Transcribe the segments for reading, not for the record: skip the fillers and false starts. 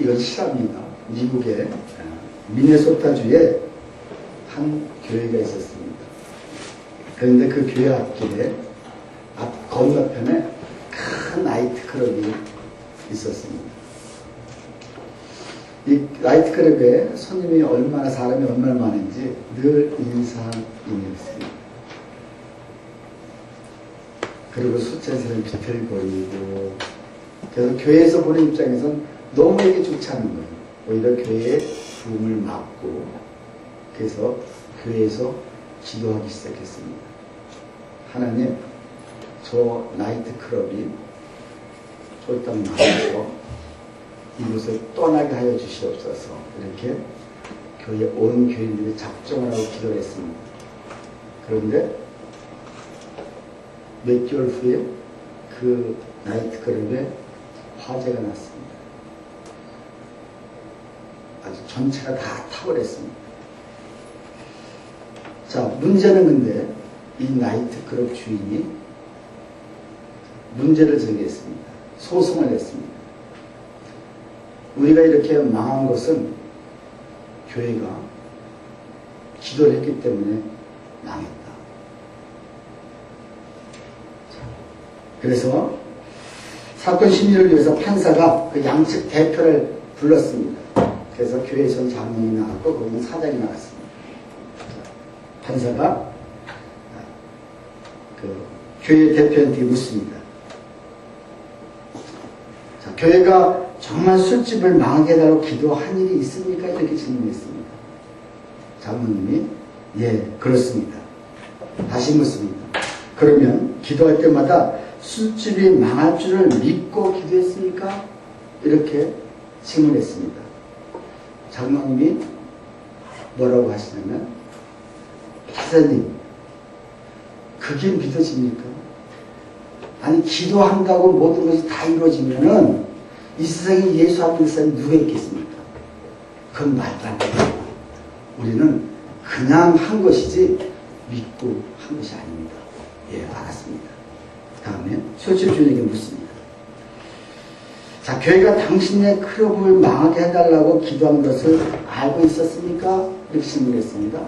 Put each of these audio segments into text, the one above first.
이건 실화입니다. 미국의 미네소타주에 한 교회가 있었습니다. 그런데 그 교회 앞길에 앞 건너편에 큰 나이트클럽이 있었습니다. 이 나이트클럽에 손님이 사람이 얼마나 많은지 늘 인사인이었습니다. 그리고 숫자에 사람이 비틀거리고, 그래서 교회에서 보는 입장에선 너무에게 좋지 않은 거예요. 오히려 교회의 부흥을 막고, 그래서 교회에서 기도하기 시작했습니다. 하나님, 저 나이트클럽이 쫄딱 나와서 이곳을 떠나게 하여 주시옵소서. 이렇게 교회 온 교인들이 작정을 하고 기도를 했습니다. 그런데 몇 개월 후에 그 나이트클럽에 화재가 났습니다. 아주 전체가 다 타버렸습니다. 자, 문제는 근데 이 나이트클럽 주인이 문제를 제기했습니다. 소송을 냈습니다. 우리가 이렇게 망한 것은 교회가 기도를 했기 때문에 망했다. 그래서 사건 심리를 위해서 판사가 그 양측 대표를 불렀습니다. 그래서 교회에서는 장로이 나갔고 거기는 사장이 나갔습니다. 판사가 그 교회 대표한테 묻습니다. 자, 교회가 정말 술집을 망하게 해달라고 기도한 일이 있습니까? 이렇게 질문했습니다. 장로님이 예, 그렇습니다. 다시 묻습니다. 그러면 기도할 때마다 술집이 망할 줄을 믿고 기도했습니까? 이렇게 질문했습니다. 장로님이 뭐라고 하시냐면, 기사님, 그게 믿어집니까? 아니, 기도한다고 모든 것이 다 이루어지면은 이 세상에 예수 안 믿는 사람이 누가 있겠습니까? 그건 말도 안 돼요. 우리는 그냥 한 것이지 믿고 한 것이 아닙니다. 예, 알았습니다. 다음에 술집 주인에게 묻습니다. 자, 교회가 당신의 클럽을 망하게 해달라고 기도한 것을 알고 있었습니까? 이렇게 질문했습니다.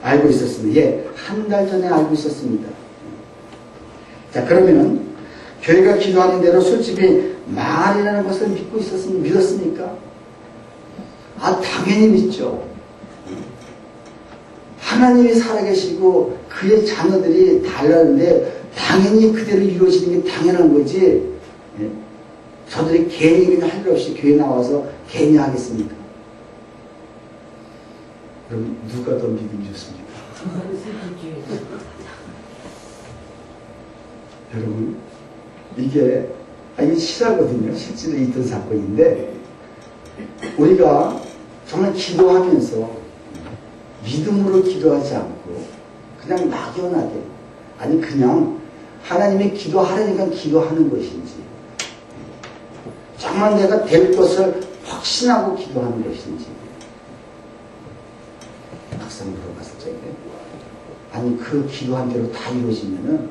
알고 있었습니다. 예, 한 달 전에 알고 있었습니다. 자, 그러면은 교회가 기도하는 대로 술집이 망하리라는 것을 믿었습니까? 아, 당연히 믿죠. 하나님이 살아계시고 그의 자녀들이 달라는데 당연히 그대로 이루어지는 게 당연한 거지. 예? 저들이 괜히 그냥 할 일 없이 교회 나와서 괜히 하겠습니까? 그럼 누가 더 믿음이 좋습니까? 여러분, 이게 실화거든요. 실제로 있던 사건인데, 우리가 정말 기도하면서 믿음으로 기도하지 않고 그냥 막연하게, 아니 그냥 하나님이 기도하라니까 기도하는 것인지, 정말 내가 될 것을 확신하고 기도하는 것인지 막상 물어봤을 적에, 아니 그 기도한 대로 다 이루어지면은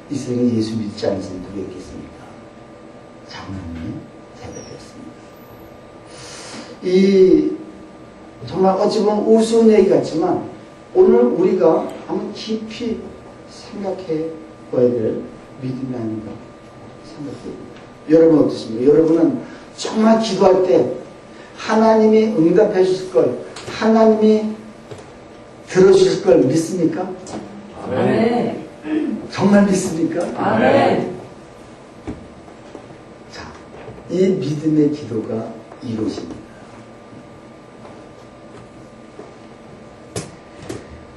이 세상에 예수 믿지 않는 사람이 누가 있겠습니까? 장로님이 대답했습니다. 정말 어찌 보면 우스운 얘기 같지만 오늘 우리가 한번 깊이 생각해 봐야 될 믿음이 아닌가 생각합니다. 여러분 어떻습니까? 여러분은 정말 기도할 때 하나님이 응답해 주실 걸, 하나님이 들어주실 걸 믿습니까? 아멘. 정말 믿습니까? 아멘. 자, 이 믿음의 기도가 이루어집니다.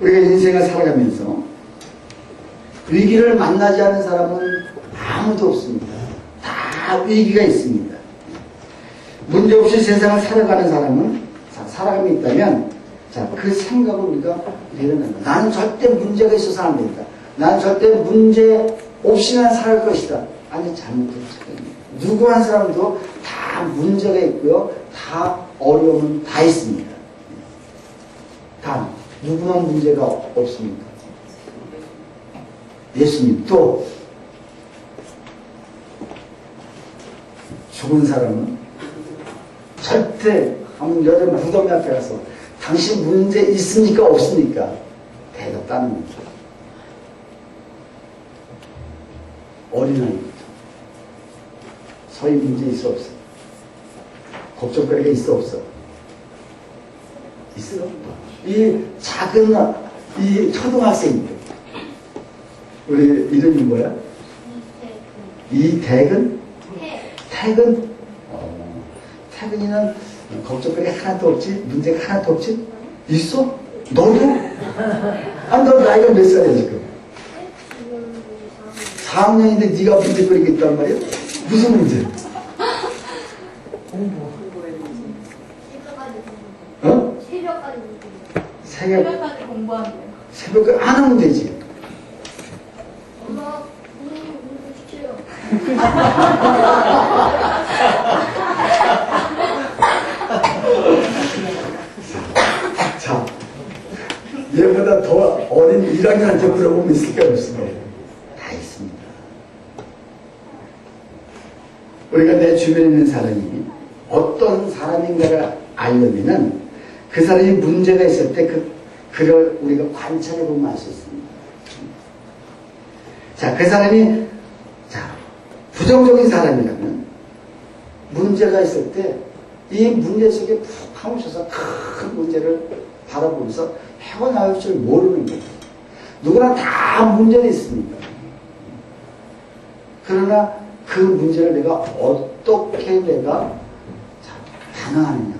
우리가 인생을 살아가면서 위기를 만나지 않은 사람은 아무도 없습니다. 다 위기가 있습니다. 문제없이 세상을 살아가는 사람은, 살아감이 있다면, 자, 그 생각을 우리가 내려놓는다. 나는 절대 문제가 있어서 안 된다. 나는 절대 문제 없이만 살 것이다. 아니, 잘못된 착각입니다. 누구 한 사람도 다 문제가 있고요. 다 어려움은 다 있습니다. 단, 누구만 문제가 없습니까? 예수님. 또 죽은 사람은 절대 한번 여자 무덤 앞에 가서 당신 문제 있습니까 없습니까? 대답하는 거죠. 어린아이부터 서희 문제 있어 없어? 걱정거리가 있어 없어? 있어. 이 작은 이 초등학생들 우리 이름이 뭐야? 이태근? 태근? 태근이는 걱정거리 하나도 없지? 문제가 하나도 없지? 있어? 너도? 아, 너 나이가 몇 살이야 지금? 4학년인데 네가 문제거리가 있단 말이야? 무슨 문제? 어? 새벽까지 공부하면 돼요. 새벽까지 안 하면 되지. 엄마, 문제 시켜요. 자, 얘보다 더 어린 1학년한테 물어보면 있을까요? 없을까요? 다 있습니다. 우리가 내 주변에 있는 사람이 어떤 사람인가를 알려면은 그 사람이 문제가 있을 때 그를 우리가 관찰해 보면 알 수 있습니다. 자, 그 사람이 부정적인 사람이라면 문제가 있을 때 이 문제 속에 푹 파묻혀서 큰 문제를 바라보면서 헤어나올 줄 모르는 거예요. 누구나 다 문제는 있습니다. 그러나 그 문제를 내가 어떻게 반응하느냐.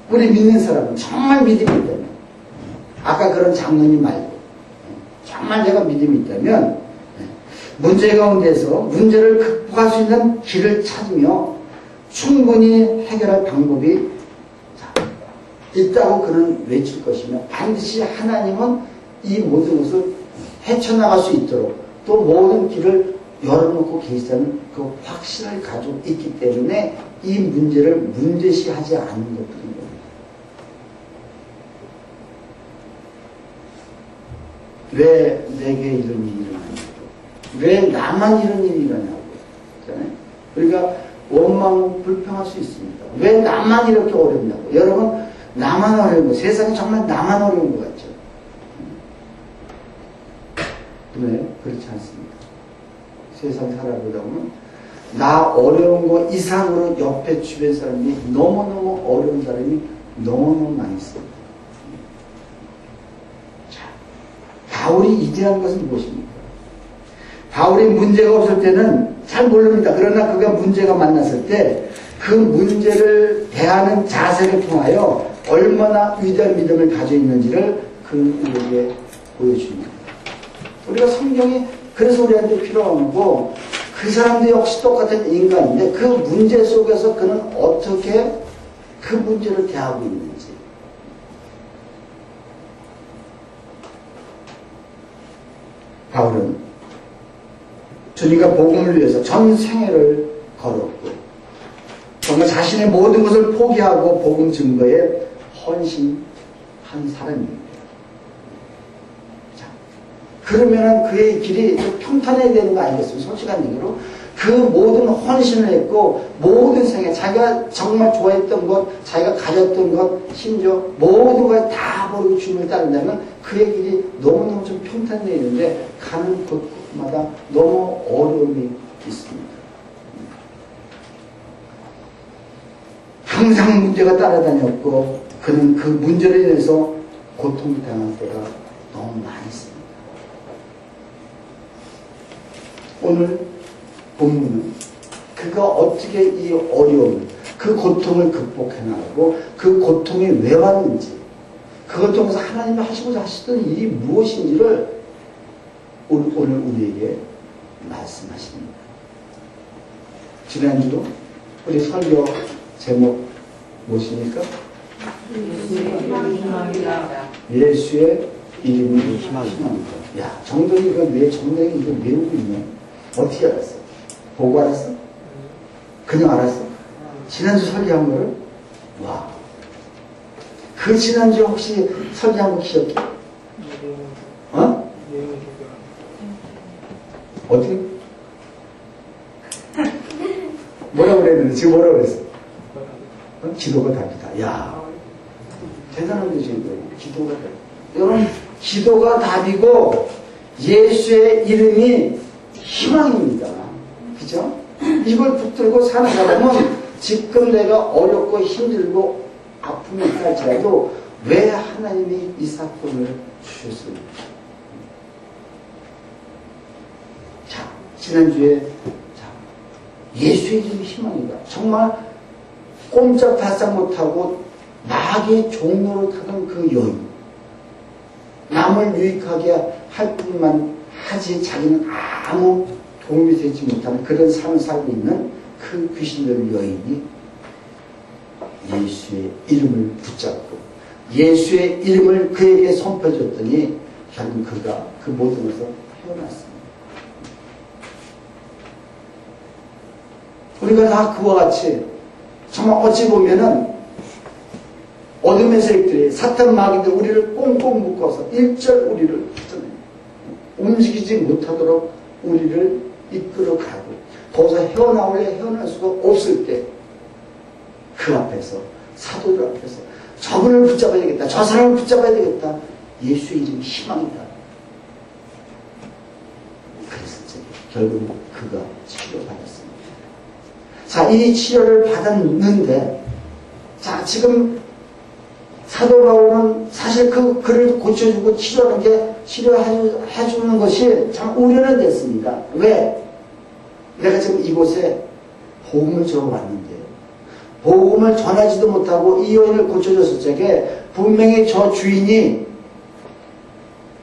우리 믿는 사람은 정말 믿음이 있다면, 아까 그런 장로님 말고 정말 내가 믿음이 있다면 문제 가운데서 문제를 극복할 수 있는 길을 찾으며 충분히 해결할 방법이 있다고 그는 외칠 것이며, 반드시 하나님은 이 모든 것을 헤쳐나갈 수 있도록 또 모든 길을 열어놓고 계시다는 그 확신을 가지고 있기 때문에 이 문제를 문제시하지 않는 것들인 겁니다. 왜 내게 이런 일이 일어나냐고, 왜 나만 이런 일이 일어나냐고. 우리가 원망하고 불평할 수 있습니다. 왜 나만 이렇게 어렵냐고. 여러분, 나만 어려운 거, 세상에 정말 나만 어려운 것 같죠? 네, 그렇지 않습니다. 세상 살아보다 보면 나 어려운 거 이상으로 옆에 주변 사람이 너무너무 어려운 사람이 너무너무 많이 있습니다. 자, 바울이 이제한 것은 무엇입니까? 바울이 문제가 없을 때는 잘 모릅니다. 그러나 그가 문제가 만났을 때 그 문제를 대하는 자세를 통하여 얼마나 위대한 믿음을 가지고 있는지를 우리에게 보여줍니다. 우리가 성경이 그래서 우리한테 필요한 거고, 그 사람도 역시 똑같은 인간인데 그 문제 속에서 그는 어떻게 그 문제를 대하고 있는지. 바울은 주님과 복음을 위해서 전 생애를 걸었고 정말 자신의 모든 것을 포기하고 복음 증거에 헌신한 사람입니다. 자, 그러면은 그의 길이 평탄해야 되는 거 아니겠습니까? 솔직한 얘기로 그 모든 헌신을 했고 모든 생애 자기가 정말 좋아했던 것, 자기가 가졌던 것, 심지어 모든 걸 다 버리고 주님을 따른다면 그의 길이 너무너무 좀 평탄해야 되는데 가는 곳마다 너무 어려움이 있습니다. 항상 문제가 따라다녔고 그는 그 문제로 인해서 고통을 당할 때가 너무 많이 있습니다. 오늘 본문은 그가 어떻게 이 어려움, 그 고통을 극복해 나가고 그 고통이 왜 왔는지, 그것 통해서 하나님이 하시고자 하시던 일이 무엇인지를 오늘 우리에게 말씀하십니다. 지난주도 우리 설교 제목 무엇입니까? 예수의 이름이 희망이다. 야, 정동이 이거 왜 정동이 이거 외우고 있네? 어떻게 알았어? 보고 알았어? 그냥 알았어? 지난주 설교한 거를? 와. 그 지난주 혹시 설교한 거 기억해? 어? 어떻게? 뭐라고 그랬는데? 지금 뭐라고 그랬어? 그러면 기도가 답이다. 야, 대단한 거죠, 이거. 기도가 답. 여러분, 기도가 답이고 예수의 이름이 희망입니다. 그죠? 이걸 붙들고 사는 사람은 지금 내가 어렵고 힘들고 아픔이 있을지라도 왜 하나님이 이 사건을 주셨습니까? 자, 지난주에 예수의 이름이 희망이다. 정말 꼼짝달싹 못하고 마귀의 종로로 타던 그 여인, 남을 유익하게 할 뿐만 하지 자기는 아무 도움이 되지 못하는 그런 삶을 살고 있는 그 귀신들 여인이 예수의 이름을 붙잡고 예수의 이름을 그에게 선포해줬더니 결국 그가 그 모든 것을 헤어났습니다. 우리가 다 그와 같이 정말 어찌 보면은 어둠의 세력들이 사탄 마귀들 우리를 꽁꽁 묶어서 일절 우리를 움직이지 못하도록 우리를 이끌어가고 거기서 헤어나올래 헤어날 수가 없을 때 그 앞에서 사도들 앞에서 저분을 붙잡아야 되겠다. 저 사람을 붙잡아야 되겠다. 예수의 이름이 희망이다. 그래서 결국 그가 치료받았습니다. 자, 이 치료를 받았는데 자, 지금 사도 바울은 사실 그를 고쳐주고 치료해주는 것이 참 우려는 됐습니다. 왜? 내가 지금 이곳에 복음을 전해왔는데 복음을 전하지도 못하고 이 여인을 고쳐줬을 적에 분명히 저 주인이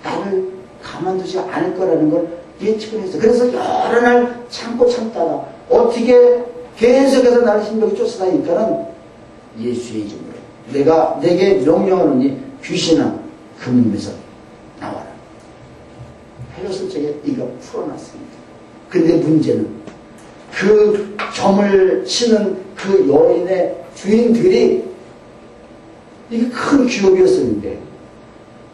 나를 가만두지 않을 거라는 걸 예측을 했어요. 그래서 여러 날 참다가 어떻게 계속해서 나를 힘들게 쫓아다니니까는 예수의 이름으로 내게 명령하노니 귀신아 그 몸에서 나와라. 해줬을 적에 이가 풀어났습니다. 근데 문제는 그 점을 치는 그 여인의 주인들이 이게 큰 기업이었었는데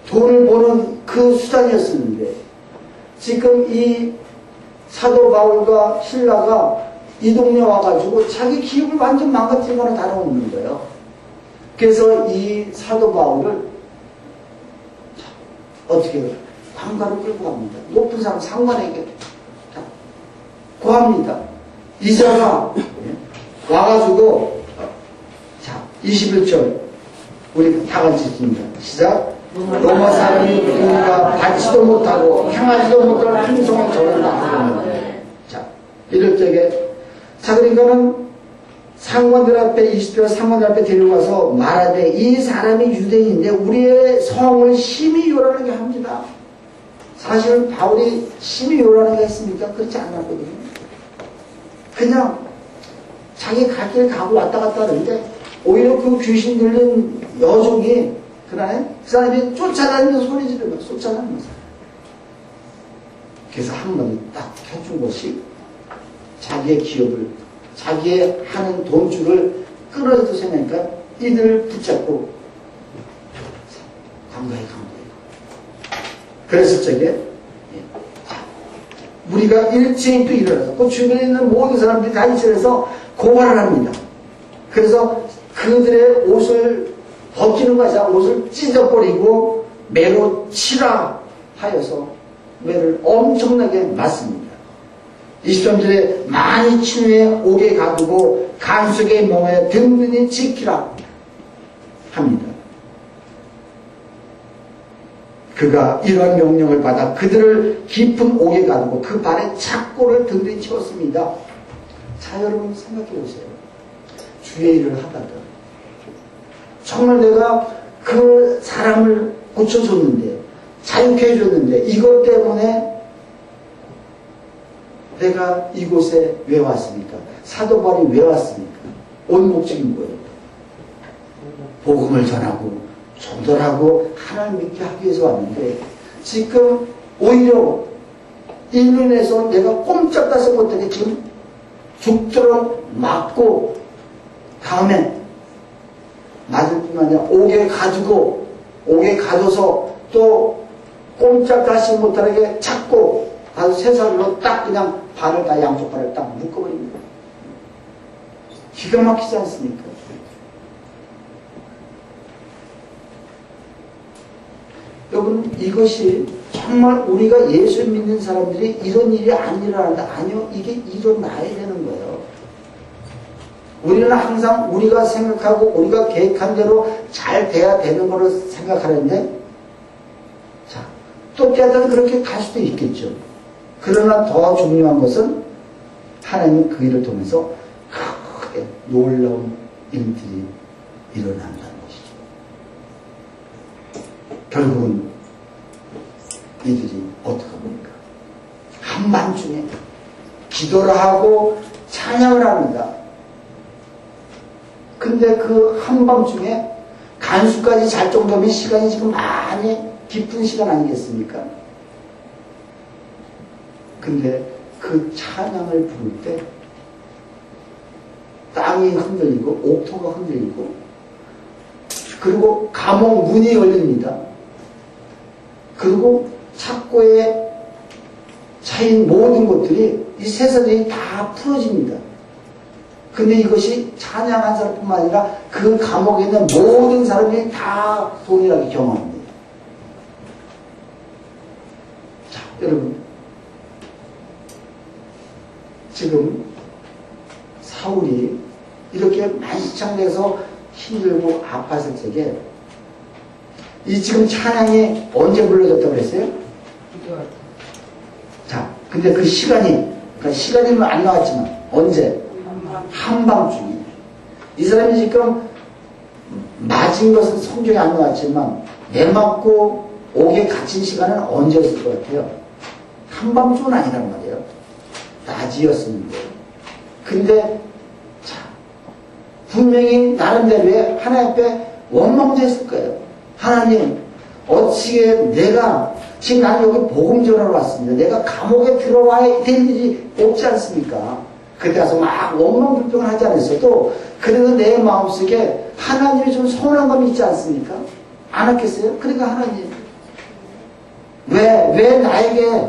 돈을 버는 그 수단이었었는데 지금 이 사도 바울과 신라가 이 동네 와가지고 자기 기업을 완전 망가뜨린 거나 다름없는 거예요. 그래서 이 사도 바울을 어떻게 해요? 관가로 끌고 갑니다. 높은 사람 상관에게 구합니다. 이자가 와가지고 자 21절 우리 다 같이 읽습니다. 시작. 로마 사람이 누군가 받지도 못하고 향하지도 못할 핑송을 저런다. 자 이럴 적에 자 그러니까는 상관들 앞에 20절 상관들 앞에 데려가서 말하되 이 사람이 유대인인데 우리의 성을 심히 요란하게 합니다. 사실은 바울이 심히 요란하게 했습니까? 그렇지 않았거든요. 그냥 자기 갈 길 가고 왔다 갔다 하는데 오히려 그 귀신 들린 여종이 그날 그 사람이 쫓아다니면서 소리 지르고 쫓아다니면서 그래서 한마디 딱 해준 것이 자기의 기업을 자기의 하는 돈줄을 끌어도 생각하니까 이들을 붙잡고 강가에 그랬을 적에 우리가 일체인 또 일어나서 그 주변에 있는 모든 사람들이 다 일체해서 고발을 합니다. 그래서 그들의 옷을 벗기는 것이 아니라 옷을 찢어버리고 매로 치라 하여서 매를 엄청나게 맞습니다. 23절에 많이 친 후에 옥에 가두고 간수에게 명하여 든든히 지키라 합니다. 그가 이러한 명령을 받아 그들을 깊은 옥에 가두고 그 발에 착고를 든든히 채웠습니다. 자 여러분 생각해 보세요. 주의 일을 하다가 정말 내가 그 사람을 고쳐줬는데 자유케 해줬는데 이것 때문에 내가 이곳에 왜 왔습니까? 사도 바울이 왜 왔습니까? 온 목적이 뭐예요? 복음을 전하고 전도하고 하나님 믿게 하기 위해서 왔는데 지금 오히려 이로 인해서 내가 꼼짝달싹 못하게 지금 죽도록 맞고 다음에 맞을 뿐만 아니라 옥에 가두고 옥에 가둬서 또 꼼짝달싹 못하게 찾고 아주 쇠사슬로 딱 그냥 발을 다 양쪽 발을 딱 묶어버립니다. 기가 막히지 않습니까? 여러분 이것이 정말 우리가 예수 믿는 사람들이 이런 일이 안 일어난다. 아니요. 이게 일어나야 되는 거예요. 우리는 항상 우리가 생각하고 우리가 계획한 대로 잘 돼야 되는 거로 생각하는데 자, 또 때로는 그렇게 갈 수도 있겠죠. 그러나 더 중요한 것은 하나님이 그 일을 통해서 크게 놀라운 일들이 일어난다는 것이죠. 결국은 이들이 어떻게 합니까? 한밤중에 기도를 하고 찬양을 합니다. 근데 그 한밤중에 간수까지 잘 정도면 시간이 지금 많이 깊은 시간 아니겠습니까? 근데 그 찬양을 부를 때 땅이 흔들리고 옥토가 흔들리고 그리고 감옥 문이 열립니다. 그리고 착고에 차인 모든 것들이 이 세상에 다 풀어집니다. 근데 이것이 찬양한 사람뿐만 아니라 그 감옥에 있는 모든 사람들이 다 동일하게 경험합니다. 자, 여러분 지금 사울이 이렇게 만시창내에서 힘들고 아팠을 적에 이 지금 찬양이 언제 불러졌다고 그랬어요? 자, 근데 그 시간이, 그러니까 시간이면 안 나왔지만 언제? 한밤중에. 이 사람이 지금 맞은 것은 성경에 안 나왔지만 매 맞고 옥에 갇힌 시간은 언제였을 것 같아요? 한밤중은 아니란 말이에요. 낮이었는데. 근데 자, 분명히 나름대로의 하나님 앞에 원망도 했을 거예요. 하나님, 어찌게 내가 지금 나는 여기 복음 전하러 왔습니다. 내가 감옥에 들어와야 될 일이 없지 않습니까? 그때 가서 막 원망불평을 하지 않았어도 그래도 내 마음속에 하나님이 좀 서운한 감이 있지 않습니까? 안 했겠어요? 그러니까 하나님 왜 나에게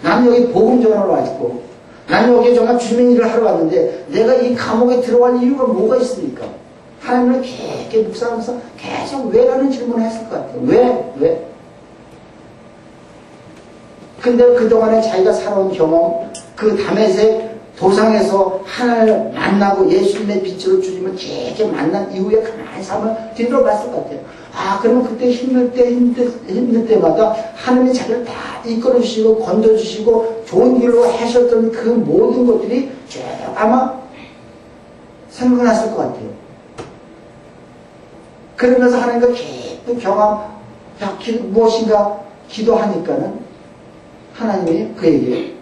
나는 여기 복음 전하러 왔고 나는 여기 정말 주민 일을 하러 왔는데 내가 이 감옥에 들어갈 이유가 뭐가 있습니까? 하나님을 깊게 묵상하면서 계속 왜라는 질문을 했을 것 같아요. 왜? 근데 그동안에 자기가 살아온 경험, 그 다메섹 도상에서 하나님을 만나고 예수님의 빛으로 주님을 깊게 만난 이후에 가만히 삶을 뒤돌아봤을 것 같아요. 아, 그러면 그때 힘들 때마다 하나님이 자기를 다 이끌어주시고 건져주시고 좋은 길로 하셨던 그 모든 것들이 쭉 아마 생각났을 것 같아요. 그러면서 하나님과 깊은 경험, 무엇인가 기도하니까는 하나님이 그에게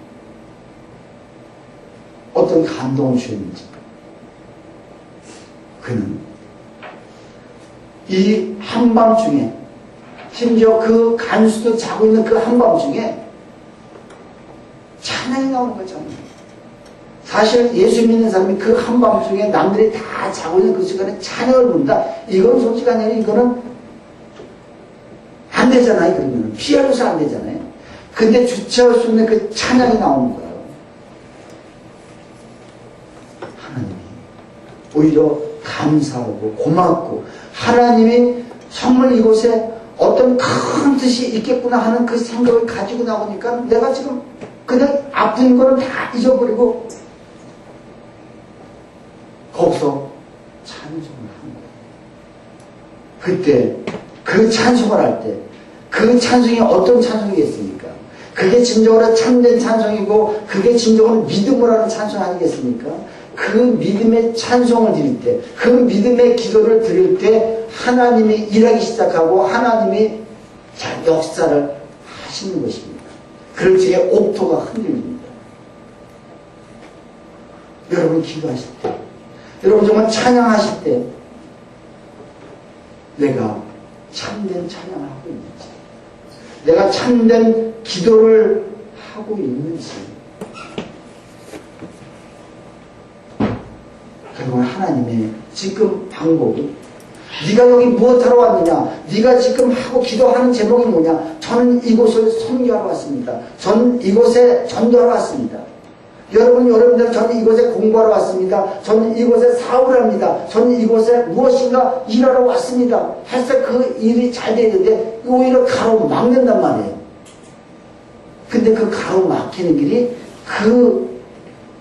어떤 감동을 주셨는지 그는 이 한밤중에 심지어 그 간수도 자고 있는 그 한밤중에 찬양이 나오는 거잖아요. 사실 예수 믿는 사람이 그 한밤중에 남들이 다 자고 있는 그 시간에 찬양을 부른다. 이건 솔직히 아니라 이거는 안 되잖아요. 그러면 피하려서 안 되잖아요. 근데 주체할 수 없는 그 찬양이 나오는 거예요. 하나님이 오히려 감사하고 고맙고 하나님이 정말 이곳에 어떤 큰 뜻이 있겠구나 하는 그 생각을 가지고 나오니까 내가 지금 그냥 아픈 거는 다 잊어버리고 거기서 찬송을 한 거예요. 그때 그 찬송을 할 때 그 찬송이 어떤 찬송이겠습니까? 그게 진정으로 참된 찬송이고 그게 진정으로 믿음으로 하는 찬송 아니겠습니까? 그 믿음의 찬송을 드릴 때, 그 믿음의 기도를 드릴 때 하나님이 일하기 시작하고 하나님이 역사를 하시는 것입니다. 그럴 적에 옥토가 흔들립니다. 여러분 기도하실 때, 여러분 정말 찬양하실 때 내가 참된 찬양을 하고 있는지, 내가 참된 기도를 하고 있는지, 그리고 하나님의 지금 방법은 네가 여기 무엇하러 왔느냐, 네가 지금 하고 기도하는 제목이 뭐냐, 저는 이곳을 섬기하러 왔습니다. 저는 이곳에 전도하러 왔습니다. 여러분들 저는 이곳에 공부하러 왔습니다. 저는 이곳에 사업을 합니다. 저는 이곳에 무엇인가 일하러 왔습니다. 해서 그 일이 잘 되는데 오히려 가로막는단 말이에요. 근데 그 가로막히는 길이 그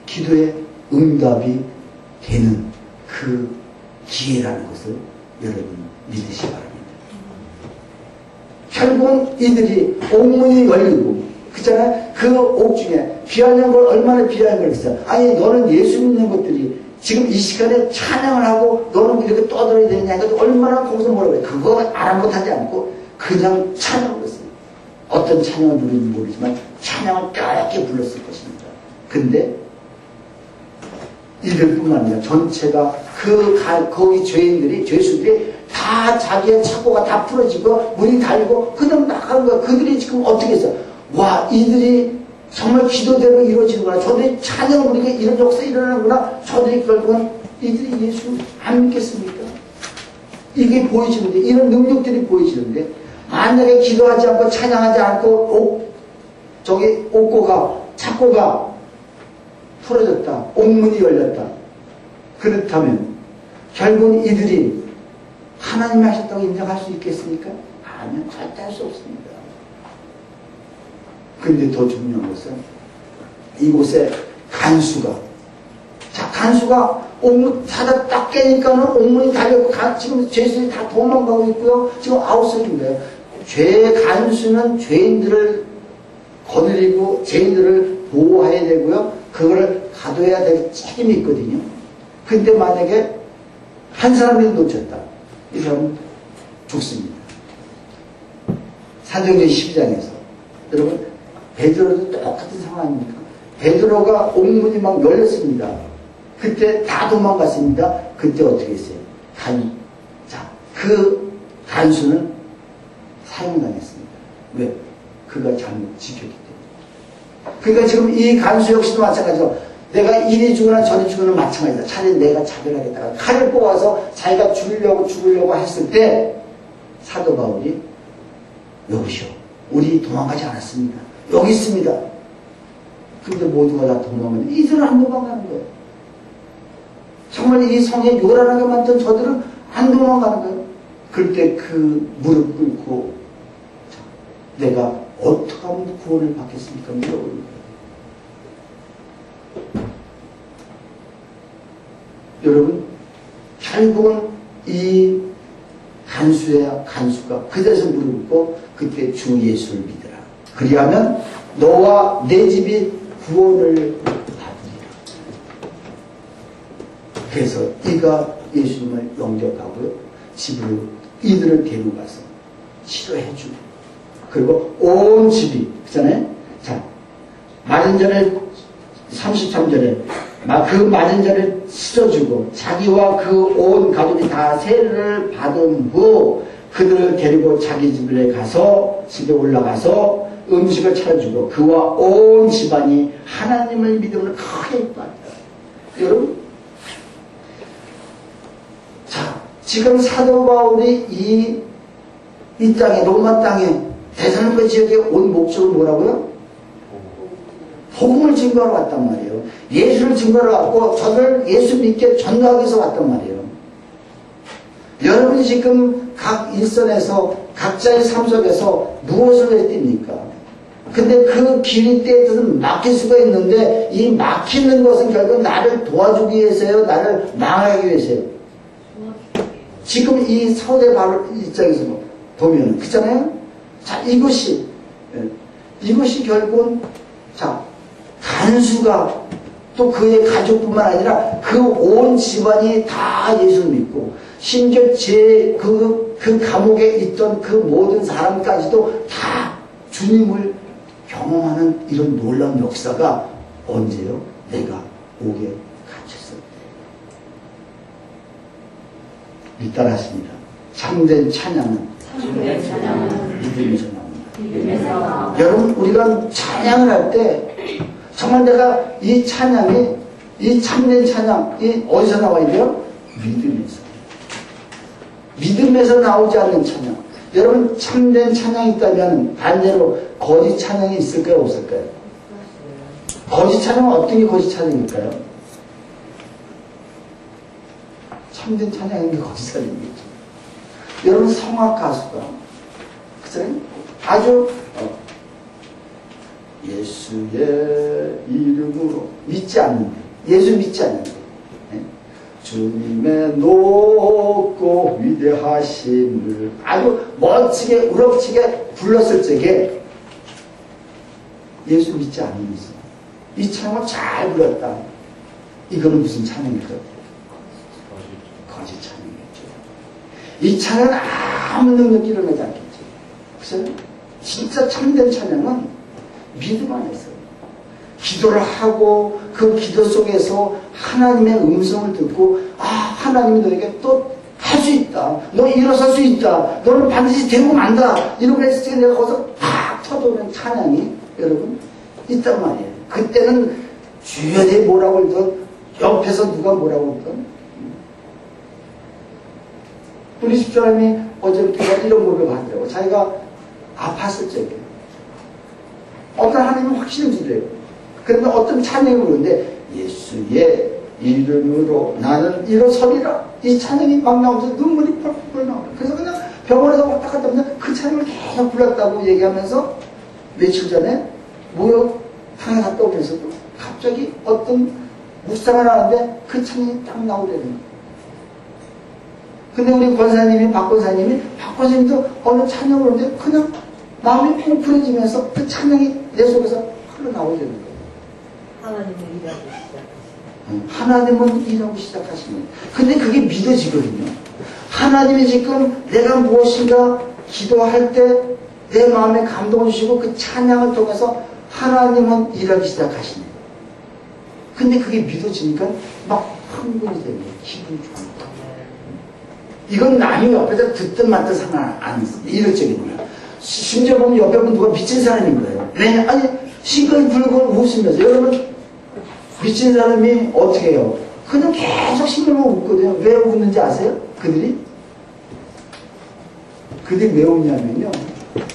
기도의 응답이 되는 그 기회라는 것을 여러분 믿으시기 바랍니다. 결국은 이들이 옥문이 열리고, 그잖아요. 그 옥 중에 귀한 걸 얼마나 귀한 걸 했어. 아니 너는 예수 믿는 것들이 지금 이 시간에 찬양을 하고 너는 이렇게 떠들어야 되느냐. 이것도 얼마나 거기서 뭐라고 해. 그거 아랑곳하지 않고 그냥 찬양을 했어요. 어떤 찬양을 부르는지 모르지만 찬양을 뼈얗게 불렀을 것입니다. 근데 이들뿐만 아니라 전체가 거기 죄수들이 다 자기의 착오가 다 풀어지고 문이 달리고 그냥 나가는 거야. 그들이 지금 어떻게 했어? 와, 이들이 정말 기도대로 이루어지는구나. 저들이 찬양을 부르니까 이런 역사 일어나는구나. 저들이 결국은 이들이 예수 안 믿겠습니까? 이게 보여지는데, 이런 능력들이 보여지는데, 만약에 기도하지 않고 찬양하지 않고 착고가 풀어졌다. 옥문이 열렸다. 그렇다면 결국은 이들이 하나님이 하셨다고 인정할 수 있겠습니까? 아니요. 절대 할 수 없습니다. 근데 더 중요한 것은 이곳에 간수가 옥문 사다 딱 깨니까는 옥문이 달렸고 지금 죄수들이 다 도망가고 있고요. 지금 아웃서인 거예요. 죄 간수는 죄인들을 거느리고 죄인들을 보호해야 되고요. 그거를 가둬야 될 책임이 있거든요. 근데 만약에 한 사람이 놓쳤다. 이 사람은 죽습니다. 사도행전 12장에서 여러분 베드로도 똑같은 상황입니까? 베드로가 옥문이 막 열렸습니다. 그때 다 도망갔습니다. 그때 어떻게 했어요? 그 간수는 사형당했습니다. 왜? 그가 잘못 지켰기 때문에. 그러니까 지금 이 간수 역시도 마찬가지로 내가 이리 죽으나 저리 죽으나 마찬가지다. 차라리 내가 차별하겠다가 칼을 뽑아서 자기가 죽으려고 했을 때 사도 바울이 여보시오, 우리 도망가지 않았습니다. 여기 있습니다. 근데 모두가 다 도망가는데 이들은 안 도망가는 거예요. 정말 이 성에 요란하게 만든 저들은 안 도망가는 거예요. 그때 그 무릎 꿇고 내가 어떻게 하면 구원을 받겠습니까? 물어보는 거예요. 여러분, 결국은 이 간수가 그대에서 무릎 꿇고 그때 주 예수를 믿으라. 그리하면 너와 내 집이 구원을 받으리라. 그래서 이가 예수님을 영접하고요. 집으로 이들을 데려가서 치료해주고 그리고 온 집이 그잖아요. 자, 맞은 전에 33절에 그 맞은 전에 씻어주고 자기와 그 온 가족이 다 세례를 받은 후 그들을 데리고 자기 집에 올라가서 음식을 차려주고 그와 온 집안이 하나님을 믿음으로 크게 기뻐한다. 여러분, 자, 지금 사도 바울이 이 땅에 로마 땅에 데살로니가 지역에 온 목적은 뭐라고요? 복음을 증거하러 왔단 말이에요. 예수를 증거하러 왔고 저를 예수 믿게 전도하기 위해서 왔단 말이에요. 여러분이 지금 각 일선에서 각자의 삶 속에서 무엇을 했습니까? 근데 그 길이 때에서는 막힐 수가 있는데 이 막히는 것은 결국 나를 도와주기 위해서요, 나를 망하기 위해서요. 지금 이 서대 바로 입장에서 보면 그렇잖아요. 자, 이것이 결국은 간수가 또 그의 가족뿐만 아니라 그 온 집안이 다 예수를 믿고 심지어 그 감옥에 있던 그 모든 사람까지도 다 주님을 경험하는 이런 놀라운 역사가 언제요? 내가 옥에 갇혔을 때. 따라하십니다. 참된 찬양은 믿음에서 나옵니다. 여러분, 우리가 찬양을 할 때 정말 내가 이 찬양이, 이 참된 찬양이 어디서 나와야 돼요? 믿음에서. 믿음에서 나오지 않는 찬양. 여러분, 참된 찬양이 있다면 반대로 거짓 찬양이 있을까요? 없을까요? 거짓 찬양은 어떤 게 거짓 찬양일까요? 참된 찬양인 게 거짓 찬양이겠죠. 여러분 성악 가수가 그잖아요. 아주 예수의 이름으로 믿지 않는데, 예수 믿지 않는데, 네? 주님의 높고 위대하심을 아주 멋지게 우럭지게 불렀을 적에 예수 믿지 않으면서 이 찬양을 잘 불렀다. 이거는 무슨 찬양일까요? 거짓 찬양이겠죠. 이 찬양은 아무 능력이 일어나지 않겠죠. 그래서 진짜 참된 찬양은 믿음 안에서 기도를 하고 그 기도 속에서 하나님의 음성을 듣고 하나님이 너에게 또 할 수 있다. 너 일어설 수 있다. 너는 반드시 되고 만다. 이러고 했을 때 내가 거기서 팍 터도는 찬양이 여러분 있단 말이에요. 그때는 주연이 뭐라고 하든 옆에서 누가 뭐라고 하든 우리 집사람이 어제부터 이런 고백을 하더라고요. 자기가 아팠을 적에 어떤 하나님은 확신을 주더래요. 그러면 어떤 찬양이 부르는데 예수의 이름으로 나는 일어서리라. 이 찬양이 막 나오면서 눈물이 펄펄 나와요. 그래서 그냥 병원에서 왔다 갔다 하면서 그 찬양을 계속 불렀다고 얘기하면서 며칠 전에 목욕탕에 갔다 오면서도 갑자기 어떤 묵상을 하는데 그 찬양이 딱 나오더라는 거예요. 근데 우리 권사님이 박 권사님도 어느 찬양을 부르는데 그냥 마음이 팽팽해지면서 그 찬양이 내 속에서 흘러나오게 되는 거예요. 하나님은 일하고 시작하시죠. 하나님은 일하고 시작하시는 거예요. 근데 그게 믿어지거든요. 하나님이 지금 내가 무엇인가 기도할 때 내 마음에 감동을 주시고 그 찬양을 통해서 하나님은 일하기 시작하시네. 근데 그게 믿어지니까 막 흥분이 되는 거예요. 기분이 좋은 거예요. 이건 남이 옆에서 듣든 말든 상관 안 있습니다. 이럴 적에는요. 심지어 보면 옆에 보면 누가 미친 사람인 거예요. 왜? 아니, 시간이 불고 웃으면서. 여러분, 미친 사람이 어떻게 해요? 그냥 계속 신경을 웃거든요. 왜 웃는지 아세요? 그들이 왜 웃냐면요.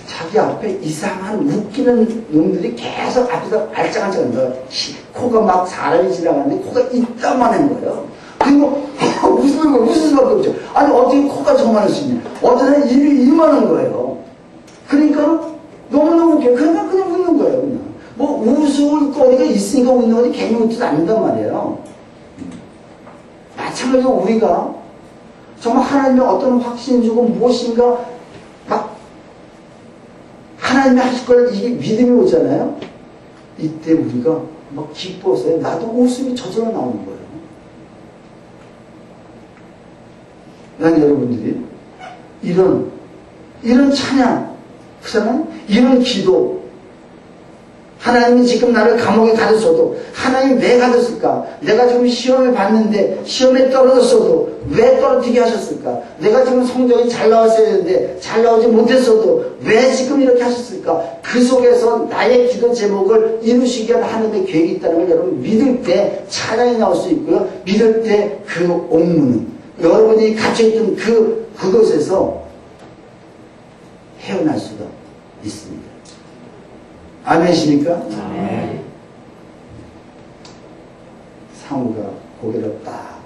자기 앞에 이상한 웃기는 놈들이 계속 앞에서 알짱알짱한 거예요. 코가 막 사람이 지나가는데 코가 이따만한 거예요. 그리고 웃을 수밖에 없죠. 아니 어떻게 코가 저만할 수 있냐. 어떤 애는 입이 이만한 거예요. 그러니까 너무너무 웃겨요. 그러니까 그냥 웃는 거예요. 그냥. 뭐 웃을 거리가 있으니까 웃는 거지 괜히 웃지도 않는단 말이에요. 마찬가지로 우리가 정말 하나님의 어떤 확신 주고 무엇인가 막 하나님이 하실 걸 이게 믿음이 오잖아요. 이때 우리가 막 기뻐서 나도 웃음이 저절로 나오는 거예요. 난 여러분들이 이런 찬양, 그렇잖아요? 이런 기도, 하나님이 지금 나를 감옥에 가뒀어도 하나님이 왜 가뒀을까? 내가 지금 시험을 봤는데 시험에 떨어졌어도 왜 떨어지게 하셨을까? 내가 지금 성적이 잘 나왔어야 되는데 잘 나오지 못했어도 왜 지금 이렇게 하셨을까? 그 속에서 나의 기도 제목을 이루시게 하는 하나님의 계획이 있다는 걸 여러분 믿을 때 찬양이 나올 수 있고요. 믿을 때 그 옥문은 여러분이 갇혀있던 그것에서 헤어날 수가 있습니다. 아멘이십니까? 아멘. 상우가 고개를 딱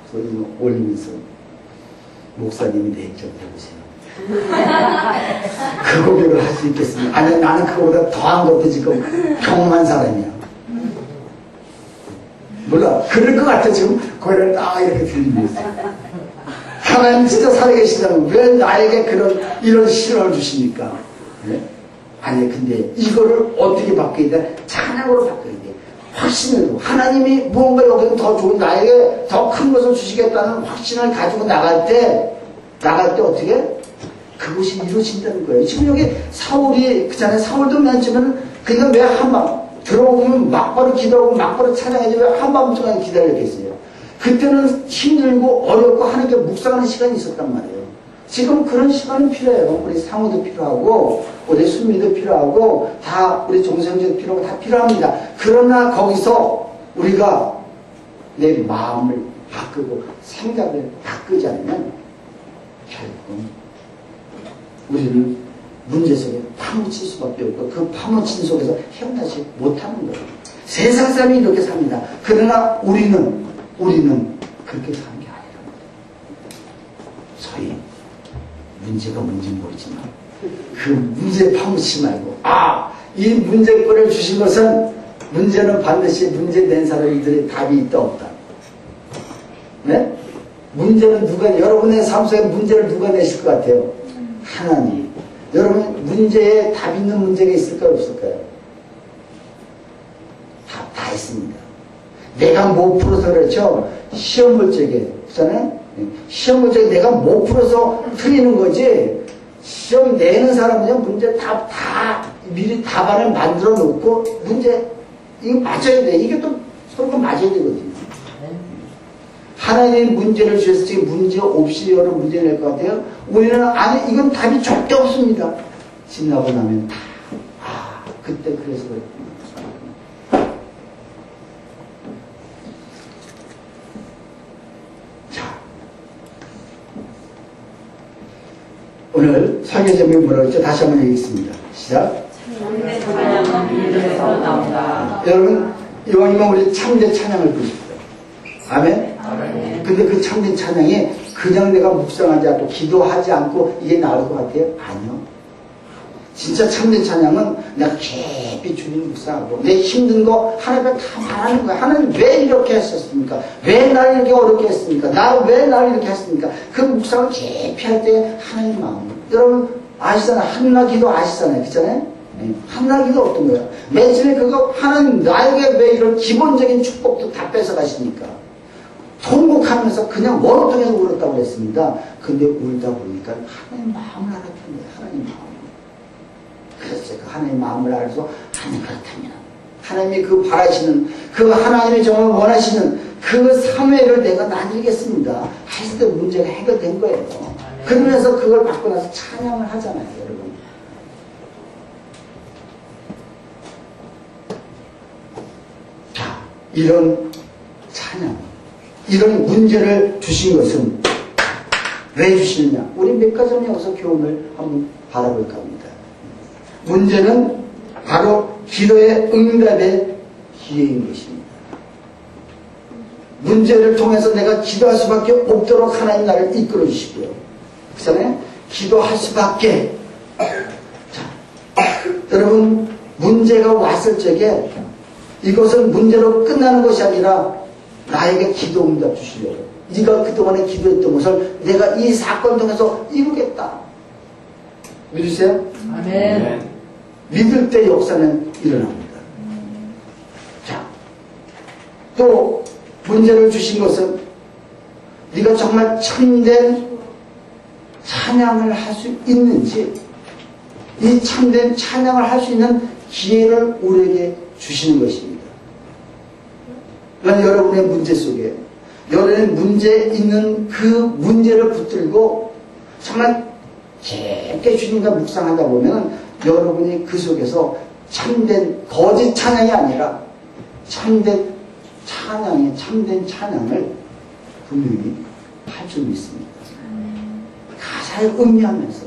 올리면서 목사님이 내 입장 해보세요. 그 고백을 할 수 있겠습니까? 아니 나는 그거보다 더한 것도 지금 경험한 사람이야. 몰라 그럴 것 같아. 지금 고개를 딱 이렇게 들리면서 하나님 진짜 살아계시다면 왜 나에게 이런 신호를 주십니까? 네? 아니 근데 이거를 어떻게 바꿔야 돼? 찬양으로 바꿔야 돼. 확신으로 하나님이 무언가 여기서 더 좋은 나에게 더 큰 것을 주시겠다는 확신을 가지고 나갈 때 어떻게? 그것이 이루어진다는 거예요. 지금 여기 사울이 그잖아요. 사울도 맨처음에는 그러니까 왜 한밤 들어오면 막바로 기도하고 막바로 찬양하지 왜 한밤 동안 기다렸겠어요? 그때는 힘들고 어렵고 하나님께 묵상하는 시간이 있었단 말이에요. 지금 그런 시간은 필요해요. 우리 상우도 필요하고 우리 순미도 필요하고 다 우리 종생제도 필요하고 다 필요합니다. 그러나 거기서 우리가 내 마음을 바꾸고 생각을 바꾸지 않으면 결국은 우리를 문제 속에 파묻힐 수밖에 없고 그 파묻힌 속에서 헤어나지 못하는 거예요. 세상 사람이 이렇게 삽니다. 그러나 우리는 그렇게 사는 게 아니라 저희 문제가 뭔지는 모르지만 그 문제에 파묻지 말고 이 문제권을 주신 것은 문제는 반드시 문제 낸 사람들의 답이 있다 없다. 네? 문제는 여러분의 삶 속에 문제를 누가 내실 것 같아요? 하나님. 여러분 문제에 답 있는 문제가 있을까요 없을까요? 다 있습니다. 내가 못 풀어서 그렇죠. 시험 볼 적에 그렇잖아요. 시험 볼 적에 내가 못 풀어서 틀리는 거지. 시험 내는 사람은 문제 다 미리 답안을 만들어 놓고 문제 이거 맞아야 돼. 이게 또 서로가 맞아야 되거든요. 하나님이 문제를 주셔서 지금 문제 없이 여러 문제 낼 것 같아요. 우리는 아니 이건 답이 절대 없습니다. 지나고 나면 그때 그래서 그랬구나. 자, 오늘 설교 제목이 뭐라고 했죠? 다시 한번 얘기했습니다. 시작. 참된 찬양은 믿음에서 나온다. 여러분 이왕이면 우리 참된 찬양을 부르십시오. 아멘? 아멘. 근데 그 참된 찬양이 그냥 내가 묵상하지 않고 기도하지 않고 이게 나올 것 같아요? 아니요. 진짜 참된 찬양은 내가 깊이 주님 묵상하고 내 힘든 거 하나님께 다 말하는 거야. 하나님 왜 이렇게 했었습니까? 왜 나를 이렇게 어렵게 했습니까? 왜 나를 이렇게 했습니까? 그 묵상을 깊이 할 때 하나님 마음. 여러분 아시잖아요. 한나 기도 아시잖아요. 그렇잖아요? 한나 기도 어떤 거예요? 맨 처음에 그거 하나님 나에게 왜 이런 기본적인 축복도 다 뺏어가십니까? 통곡하면서 그냥 원통해서 울었다고 그랬습니다. 근데 울다 보니까 하나님 마음을 알았던 거예요. 하나님 마음. 그래서 제가 하나님 마음을 알아서 하나님 그렇다면 하나님이 그 바라시는 그 하나님이 정말 원하시는 그 사회를 내가 나누겠습니다. 했을 때 문제가 해결된 거예요. 그러면서 그걸 받고 나서 찬양을 하잖아요. 여러분. 자, 이런 찬양 이런 문제를 주신 것은 왜 주시느냐? 우리 몇 가지 여기서 교훈을 한번 바라볼까 합니다. 문제는 바로 기도의 응답의 기회인 것입니다. 문제를 통해서 내가 기도할 수밖에 없도록 하나님 나를 이끌어 주시고요. 그렇잖아요? 기도할 수밖에. 자, 여러분 문제가 왔을 적에 이것은 문제로 끝나는 것이 아니라 나에게 기도 응답 주시려고. 네가 그동안에 기도했던 것을 내가 이 사건 통해서 이루겠다. 믿으세요? 아멘. 믿을 때 역사는 일어납니다. 자, 또 문제를 주신 것은 네가 정말 참된 찬양을 할 수 있는지 이 참된 찬양을 할 수 있는 기회를 우리에게 주시는 것입니다. 그러나 여러분의 문제 속에 여러분의 문제 있는 그 문제를 붙들고 정말 깊게 주님과 묵상하다 보면 여러분이 그 속에서 참된 거짓 찬양이 아니라 참된 찬양을 분명히 할 줄 믿습니다. 가사에 음미하면서.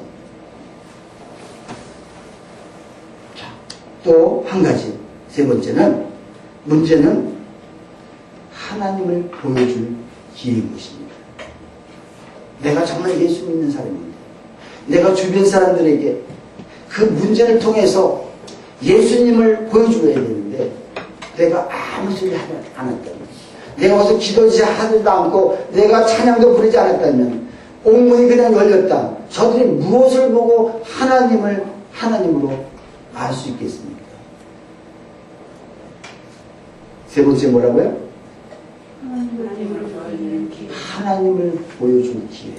자, 또 한 가지 세 번째는 문제는 하나님을 보여줄 기회인 것입니다. 내가 정말 예수 믿는 사람인데 내가 주변 사람들에게 그 문제를 통해서 예수님을 보여줘야 되는데 내가 아무 소리 하지 않았다면 내가 와서 기도하지 하지도 않고 내가 찬양도 부르지 않았다면 옥문이 그냥 열렸다. 저들이 무엇을 보고 하나님으로 알 수 있겠습니까? 세 번째 뭐라고요? 하나님을 보여줄 기회.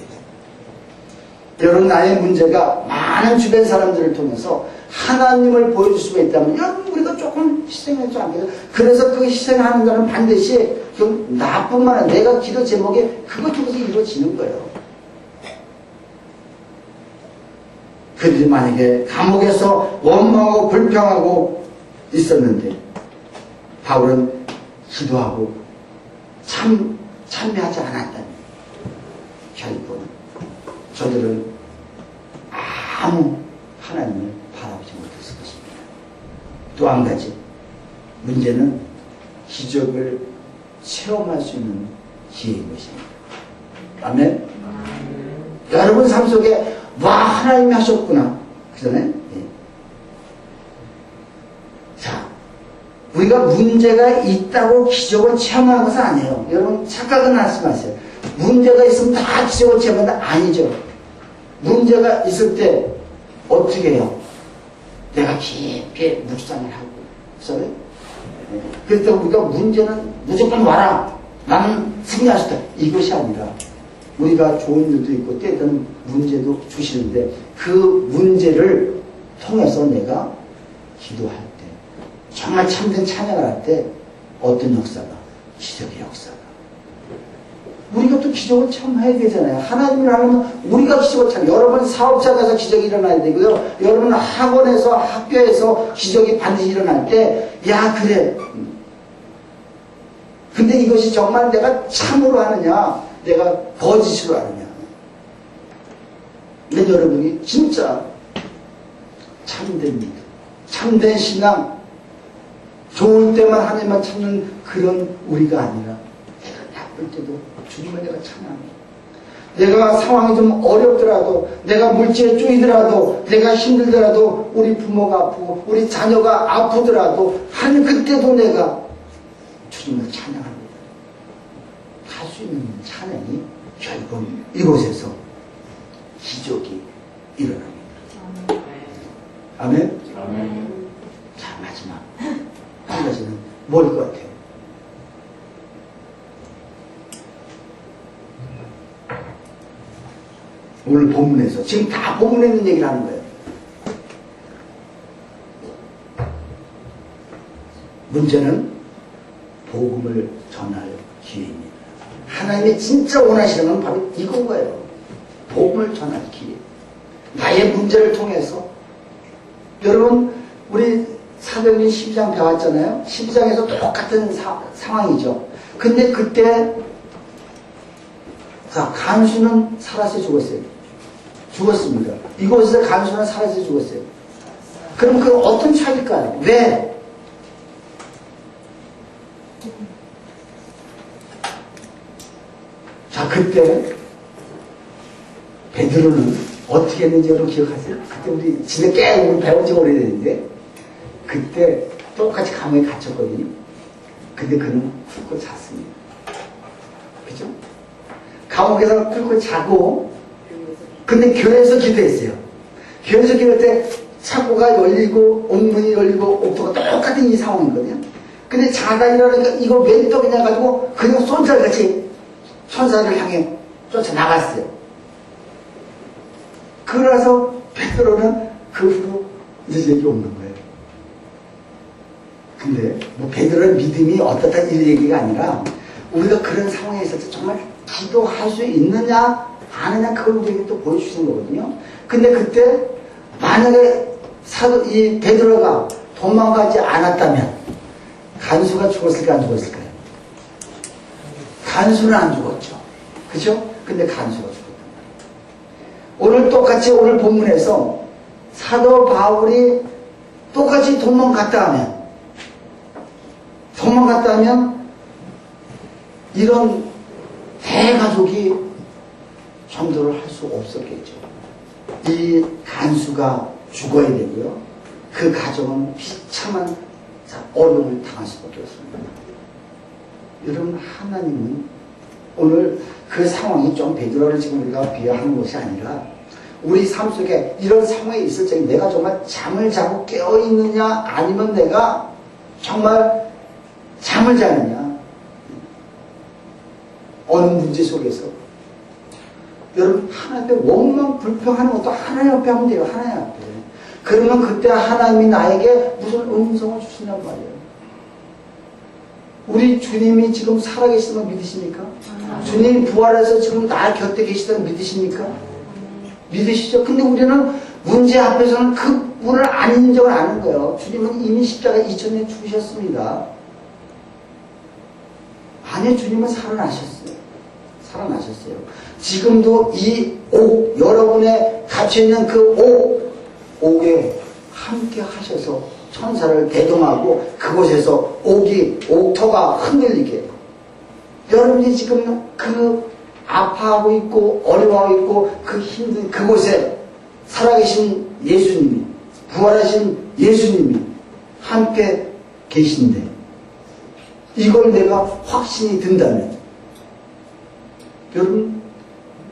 여러분 나의 문제가 많은 주변 사람들을 통해서 하나님을 보여줄 수가 있다면 여러분 우리가 조금 희생하지 않겠어요? 그래서 그 희생하는 거는 반드시 좀 나뿐만 아니라 내가 기도 제목에 그것 통해서 이루어지는 거예요. 그들이 만약에 감옥에서 원망하고 불평하고 있었는데 바울은 기도하고 참여하지 않았다면 결국은 저들은 아무 하나님을 바라보지 못했을 것입니다. 또 한 가지 문제는 기적을 체험할 수 있는 기회인 것입니다. 아멘? 여러분 삶 속에 와 하나님이 하셨구나. 그전에 자, 우리가 문제가 있다고 기적을 체험하는 것은 아니에요. 여러분 착각은 하지 마세요. 문제가 있으면 다 기적을 체험한다? 아니죠. 문제가 있을 때 어떻게 해요? 내가 깊게 묵상을 하고, 그래서 그래서 우리가 문제는 무조건 와라. 나는 승리할 수 있다. 이것이 아니라 우리가 좋은 일도 있고 때때는 문제도 주시는데 그 문제를 통해서 내가 기도할 때, 정말 참된 찬양을 할 때 어떤 역사가? 기적의 역사가. 우리가 또 기적을 체험해야 되잖아요. 하나님을 하면 우리가 기적을 참, 여러분 사업장에서 기적이 일어나야 되고요. 여러분 학원에서, 학교에서 기적이 반드시 일어날 때, 야, 그래. 근데 이것이 정말 내가 참으로 하느냐, 내가 거짓으로 하느냐. 근데 여러분이 진짜 참된 믿음, 참된 신앙, 좋을 때만 하나님만 찾는 그런 우리가 아니라 내가 나쁠 때도 주님을 내가 찬양합니다. 내가 상황이 좀 어렵더라도, 내가 물질에 쪼이더라도, 내가 힘들더라도, 우리 부모가 아프고 우리 자녀가 아프더라도 하는 그때도 내가 주님을 찬양합니다. 할 수 있는 찬양이 결국 이곳에서 기적이 일어납니다. 아멘? 아멘. 자, 마지막 한 가지는 뭘 것 같아요? 오늘 본문에서 지금 다 본문에 있는 얘기를 하는 거예요. 문제는 복음을 전할 기회입니다. 하나님이 진짜 원하시는 건 바로 이건 거예요. 복음을 전할 기회. 나의 문제를 통해서 여러분 우리 사도행전 12장 배웠잖아요. 12장에서 똑같은 상황이죠. 근데 그때 자, 간수는 살아서 죽었어요. 죽었습니다. 이곳에서 간수는 살아서 죽었어요. 그럼 그 어떤 차이일까요? 왜? 자, 그때 베드로는 어떻게 했는지 여러분 기억하세요? 그때 우리 집에 꽤 배운 지 오래됐는데 그때 똑같이 감옥에 갇혔거든요. 근데 그는 훑고 잤습니다. 그죠? 감옥에서 훑고 자고 근데 교회에서 기도했어요. 교회에서 기도할 때 창고가 열리고 옥문이 열리고 옥토가 똑같은 이 상황이거든요. 근데 자다 일어나니까 이걸 왜 떠기냐 가지고 그냥 손살같이 천사를 향해 쫓아나갔어요. 그래서 베드로는 그 후로 이제 얘기 없는 거예요. 근데 뭐 베드로의 믿음이 어떻다 이 얘기가 아니라 우리가 그런 상황에 있어서 정말 기도할 수 있느냐 아느냐 그걸 우리에게 또 보여주시는 거거든요. 근데 그때 만약에 이 베드로가 도망가지 않았다면 간수가 죽었을까 안 죽었을까요? 간수는 안 죽었죠. 그죠? 근데 간수가 죽었단 말이에요. 오늘 똑같이 오늘 본문에서 사도 바울이 똑같이 도망갔다 하면 이런 대가족이 전도를 할 수 없었겠죠. 이 간수가 죽어야 되고요. 그 가정은 비참한 어려움을 당할 수밖에 없습니다. 여러분 하나님은 오늘 그 상황이 좀 베드로를 지금 우리가 비하하는 것이 아니라 우리 삶 속에 이런 상황에 있을 적에 내가 정말 잠을 자고 깨어있느냐 아니면 내가 정말 잠을 자느냐 어느 문제 속에서 여러분 하나님 앞에 원망 불평하는 것도 하나님 앞에 하면 돼요. 하나님 앞에. 그러면 그때 하나님이 나에게 무슨 음성을 주신단 말이에요. 우리 주님이 지금 살아계시다는 걸 믿으십니까? 주님이 부활해서 지금 나 곁에 계시다는 걸 믿으십니까? 믿으시죠? 근데 우리는 문제 앞에서는 그 분을 안 인정을 안 하는 거예요. 주님은 이미 십자가 2000년 죽으셨습니다. 아니 주님은 살아나셨어요. 지금도 이 옥, 여러분의 갇혀있는 그 옥에 함께 하셔서 천사를 대동하고 그곳에서 옥토가 흔들리게 해요. 여러분이 지금 그 아파하고 있고 어려워하고 있고 그 힘든 그곳에 살아계신 예수님이, 부활하신 예수님이 함께 계신데 이걸 내가 확신이 든다면 여러분,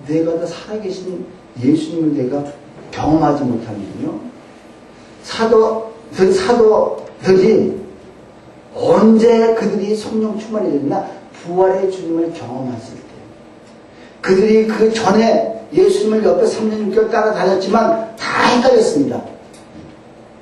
내가 다 살아계신 예수님을 내가 경험하지 못하면요, 사도들이 언제 그들이 성령 충만이 됐나? 부활의 주님을 경험했을 때. 그들이 그 전에 예수님을 옆에 3년 6개월 따라다녔지만 다 헷갈렸습니다.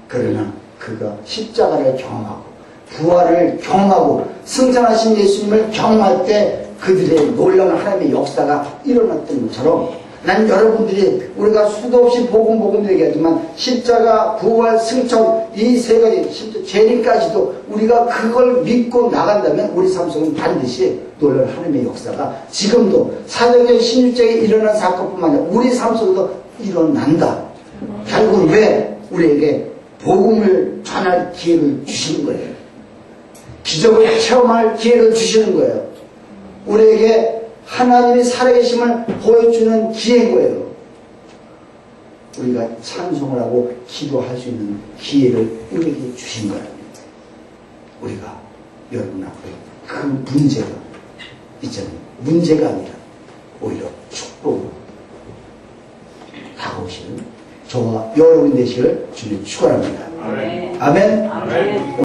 그러나 그가 십자가를 경험하고 부활을 경험하고 승천하신 예수님을 경험할 때 그들의 놀라운 하나님의 역사가 일어났던 것처럼 난 여러분들이 우리가 수도 없이 복음 얘기하지만 십자가, 부활, 승천 이 세 가지 심지어 재림까지도 우리가 그걸 믿고 나간다면 우리 삶 속은 반드시 놀라운 하나님의 역사가 지금도 사도행전 16장에 일어난 사건뿐만 아니라 우리 삶 속에도 일어난다. 결국은 왜 우리에게 복음을 전할 기회를 주시는 거예요. 기적을 체험할 기회를 주시는 거예요. 우리에게 하나님의 살아계심을 보여주는 기회인 거예요. 우리가 찬송을 하고 기도할 수 있는 기회를 우리에게 주신 거예요. 우리가 여러분 앞에 그 문제가 있잖아요. 문제가 아니라 오히려 축복으로 다가오시는 저와 여러분 되시길 주님 축원합니다. 아멘. 아멘. 아멘.